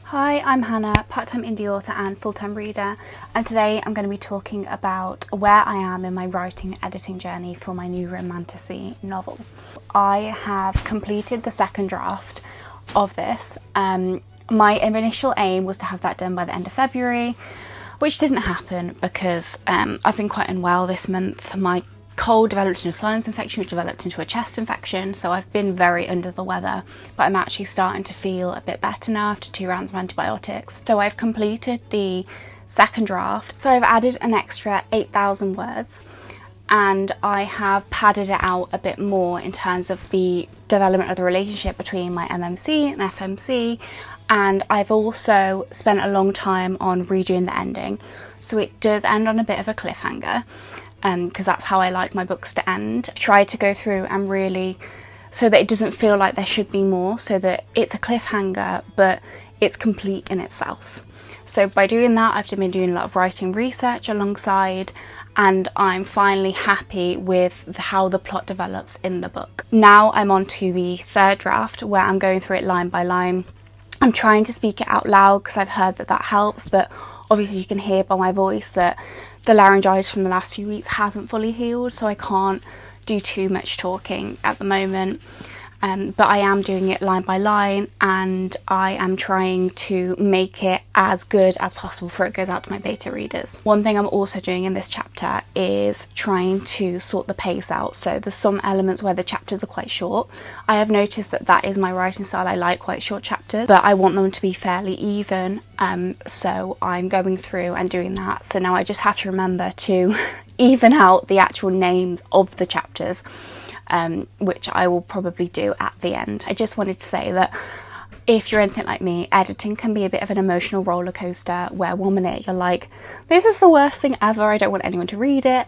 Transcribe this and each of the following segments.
Hi, I'm Hannah, part-time indie author and full-time reader, and today I'm going to be talking about where I am in my writing and editing journey for my new romantasy novel. I have completed the second draft of this. My initial aim was to have that done by the end of February, which didn't happen because I've been quite unwell this month. My cold developed into a sinus infection, which developed into a chest infection, so I've been very under the weather, but I'm actually starting to feel a bit better now after 2 rounds of antibiotics. So I've completed the second draft, so I've added an extra 8,000 words, and I have padded it out a bit more in terms of the development of the relationship between my MMC and FMC, and I've also spent a long time on redoing the ending, so it does end on a bit of a cliffhanger. Because that's how I like my books to end. Try to go through and really, so that it doesn't feel like there should be more, so that it's a cliffhanger but it's complete in itself. So by doing that, I've been doing a lot of writing research alongside, and I'm finally happy with how the plot develops in the book. Now I'm on to the third draft, where I'm going through it line by line. I'm trying to speak it out loud because I've heard that helps, but obviously you can hear by my voice that the laryngitis from the last few weeks hasn't fully healed, so I can't do too much talking at the moment. But I am doing it line by line, and I am trying to make it as good as possible before it goes out to my beta readers. One thing I'm also doing in this chapter is trying to sort the pace out. So there's some elements where the chapters are quite short. I have noticed that is my writing style. I like quite short chapters, but I want them to be fairly even. So I'm going through and doing that. So now I just have to remember to even out the actual names of the chapters. Which I will probably do at the end. I just wanted to say that if you're anything like me, editing can be a bit of an emotional roller coaster, where 1 minute you're like, this is the worst thing ever, I don't want anyone to read it,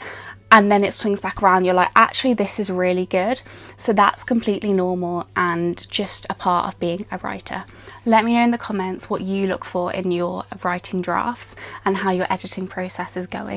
and then it swings back around, you're like, actually this is really good. So that's completely normal and just a part of being a writer. Let me know in the comments what you look for in your writing drafts and how your editing process is going.